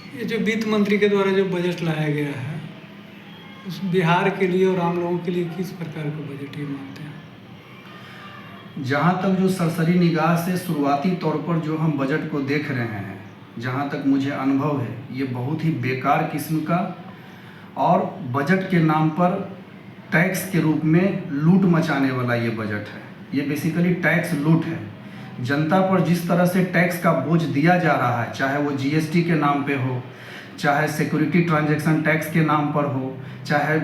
ये जो वित्त मंत्री के द्वारा जो बजट लाया गया है, उस बिहार के लिए और आम लोगों के लिए किस प्रकार का बजट ये मानते हैं? जहाँ तक जो सरसरी निगाह से शुरुआती तौर पर जो हम बजट को देख रहे हैं, जहाँ तक मुझे अनुभव है, ये बहुत ही बेकार किस्म का और बजट के नाम पर टैक्स के रूप में लूट मचाने वाला ये बजट है। ये बेसिकली टैक्स लूट है। जनता पर जिस तरह से टैक्स का बोझ दिया जा रहा है, चाहे वो जीएसटी के नाम पे हो, चाहे सिक्योरिटी ट्रांजैक्शन टैक्स के नाम पर हो, चाहे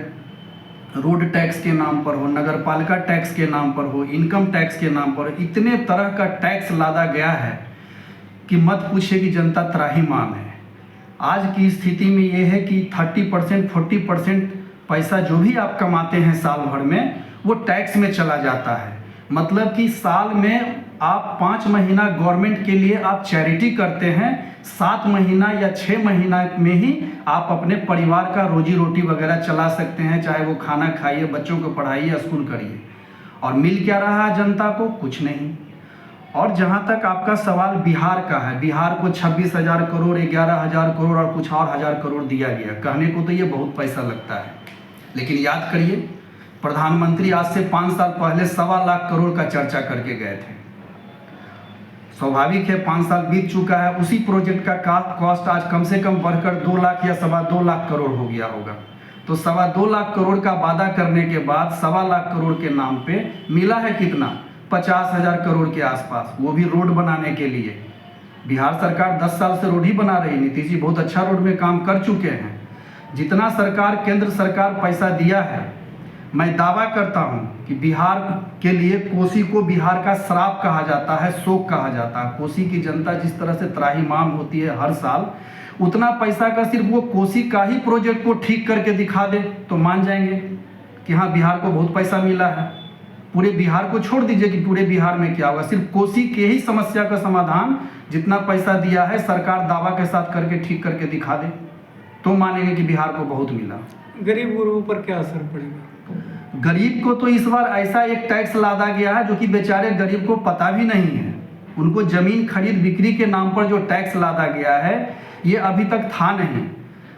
रोड टैक्स के नाम पर हो, नगरपालिका टैक्स के नाम पर हो, इनकम टैक्स के नाम पर हो, इतने तरह का टैक्स लादा गया है कि मत पूछिए कि जनता त्राहिमाम है। आज की स्थिति में ये है कि 30% 40% पैसा जो भी आप कमाते हैं साल भर में, वो टैक्स में चला जाता है। मतलब कि साल में आप 5 महीना गवर्नमेंट के लिए आप चैरिटी करते हैं, 7 महीना या 6 महीना में ही आप अपने परिवार का रोजी रोटी वगैरह चला सकते हैं, चाहे वो खाना खाइए, बच्चों को पढ़ाइए, स्कूल करिए। और मिल क्या रहा है जनता को? कुछ नहीं। और जहाँ तक आपका सवाल बिहार का है, बिहार को 26,000 करोड़, 11,000 करोड़ और कुछ और हज़ार करोड़ दिया गया। कहने को तो ये बहुत पैसा लगता है, लेकिन याद करिए, प्रधानमंत्री आज से 5 साल पहले 1.25 लाख करोड़ का चर्चा करके गए थे। स्वाभाविक है, 5 साल बीत चुका है, उसी प्रोजेक्ट का कॉस्ट आज कम से कम बढ़कर 2 लाख या 2.25 लाख करोड़ हो गया होगा। तो 2.25 लाख करोड़ का वादा करने के बाद 1.25 लाख करोड़ के नाम पे मिला है कितना? 50,000 करोड़ के आसपास, वो भी रोड बनाने के लिए। बिहार सरकार 10 साल से रोड ही बना रही। नीतीश जी बहुत अच्छा रोड में काम कर चुके हैं। जितना सरकार, केंद्र सरकार पैसा दिया है, मैं दावा करता हूं कि बिहार के लिए कोसी को बिहार का श्राप कहा जाता है, शोक कहा जाता है। कोसी की जनता जिस तरह से त्राहिमाम होती है हर साल, उतना पैसा का सिर्फ वो कोसी का ही प्रोजेक्ट को ठीक करके दिखा दे तो मान जाएंगे कि हाँ बिहार को बहुत पैसा मिला है। पूरे बिहार को छोड़ दीजिए कि पूरे बिहार में क्या होगा, सिर्फ कोसी के ही समस्या का समाधान जितना पैसा दिया है सरकार दावा के साथ करके ठीक करके दिखा दे तो मानेंगे कि बिहार को बहुत मिला। गरीब गुरुओं पर क्या असर पड़ेगा? गरीब को तो इस बार ऐसा एक टैक्स लादा गया है जो कि बेचारे गरीब को पता भी नहीं है। उनको जमीन खरीद बिक्री के नाम पर जो टैक्स लादा गया है, ये अभी तक था नहीं।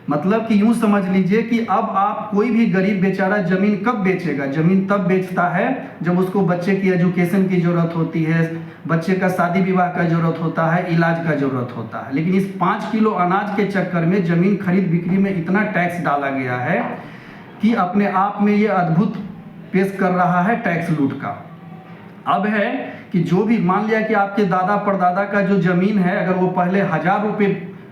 मतलब कि यूं समझ लीजिए कि अब आप कोई भी गरीब बेचारा जमीन कब बेचेगा? जमीन तब बेचता है जब उसको बच्चे की एजुकेशन की जरूरत होती है, बच्चे का शादी विवाह का जरूरत होता है, इलाज का जरूरत होता है। लेकिन इस 5 किलो अनाज के चक्कर में जमीन खरीद बिक्री में इतना टैक्स डाला गया है कि अपने आप में ये अद्भुत पेश कर रहा है टैक्स लूट का। अब है कि जो भी मान लिया कि आपके दादा परदादा का जो जमीन है, अगर वो पहले 1000 रुपये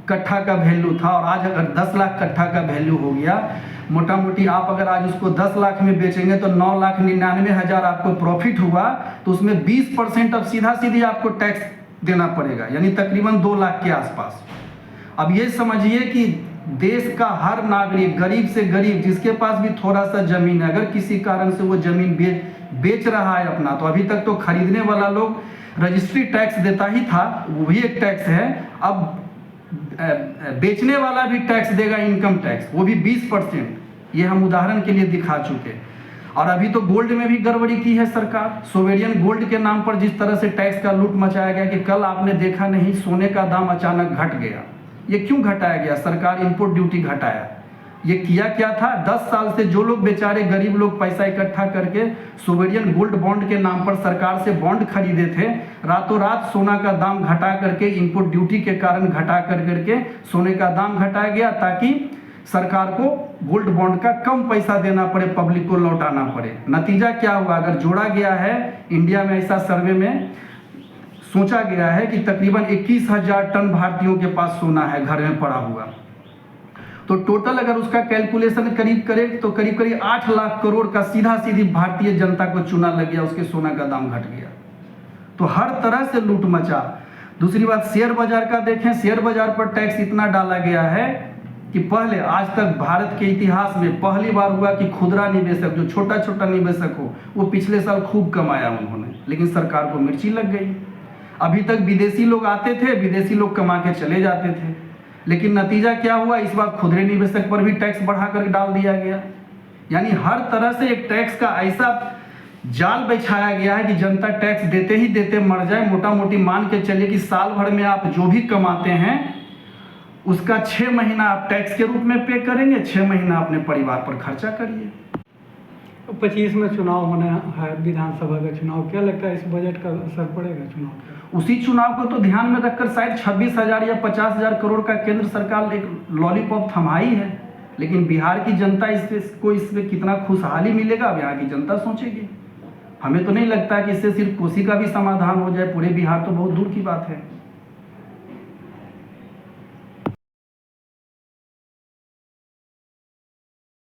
कट्ठा का वैल्यू था और आज अगर 10 लाख कट्ठा का वैल्यू हो गया, मोटा मोटी आप अगर आज उसको 10 लाख में बेचेंगे तो 9,99,000 आपको प्रॉफिट हुआ, तो उसमें 20% अब सीधा सीधी आपको टैक्स देना पड़ेगा, यानी तकरीबन 2 लाख के आसपास। अब ये समझिए कि देश का हर नागरिक, गरीब से गरीब, जिसके पास भी थोड़ा सा जमीन है, अगर किसी कारण से वो जमीन बेच रहा है अपना, तो अभी तक तो खरीदने वाला लोग रजिस्ट्री टैक्स देता ही था, वो भी एक टैक्स है। अब बेचने वाला भी टैक्स देगा, इनकम टैक्स, वो भी 20%। ये हम उदाहरण के लिए दिखा चुके। और अभी तो गोल्ड में भी गड़बड़ी की है सरकार। सोवेरियन गोल्ड के नाम पर जिस तरह से टैक्स का लूट मचाया गया कि कल आपने देखा नहीं, सोने का दाम अचानक घट गया। ये क्यों घटाया गया? सरकार इंपोर्ट ड्यूटी घटाया। ये किया क्या था? 10 साल से जो लोग बेचारे गरीब लोग पैसा इकट्ठा करके सोवेरियन गोल्ड बॉन्ड के नाम पर सरकार से बॉन्ड खरीदे थे, रातों रात सोना का दाम घटा करके, इंपोर्ट ड्यूटी के कारण घटा करके सोने का दाम घटाया गया ताकि सरकार को गोल्ड बॉन्ड का कम पैसा देना पड़े, पब्लिक को लौटाना पड़े। नतीजा क्या हुआ? अगर जोड़ा गया है, इंडिया में ऐसा सर्वे में सोचा गया है कि तकरीबन 21,000 टन भारतीयों के पास सोना है घर में पड़ा हुआ। तो टोटल अगर उसका कैलकुलेशन करीब करें तो करीब 8 लाख करोड़ का सीधा सीधी भारतीय जनता को चूना लग गया, उसके सोना का दाम घट गया। तो हर तरह से लूट मचा। दूसरी बात, शेयर बाजार का देखें, शेयर बाजार पर टैक्स इतना डाला गया है कि पहले आज तक भारत के इतिहास में पहली बार हुआ कि खुदरा निवेशक, जो छोटा छोटा निवेशक हो, वो पिछले साल खूब कमाया उन्होंने, लेकिन सरकार को मिर्ची लग गई। अभी तक विदेशी लोग आते थे, विदेशी लोग कमा के चले जाते थे, लेकिन नतीजा क्या हुआ? इस बार खुदरे निवेशक पर भी टैक्स बढ़ा कर डाल दिया गया। यानी हर तरह से एक टैक्स का ऐसा जाल बिछाया गया है कि जनता टैक्स देते ही देते मर जाए। मोटा मोटी मान के चलिए कि साल भर में आप जो भी कमाते हैं उसका 6 महीना आप टैक्स के रूप में पे करेंगे, 6 महीना अपने परिवार पर खर्चा करिए। 25 में चुनाव होना है, विधानसभा का चुनाव, क्या लगता है इस बजट का असर पड़ेगा चुनाव पर? उसी चुनाव को तो ध्यान में रखकर शायद 26,000 या 50,000 करोड़ का केंद्र सरकार एक लॉलीपॉप थमाई है, लेकिन बिहार की जनता इसमें कितना खुशहाली मिलेगा अब यहाँ की जनता सोचेगी। हमें तो नहीं लगता कि इससे सिर्फ कोसी का भी समाधान हो जाए, पूरे बिहार तो बहुत दूर की बात है।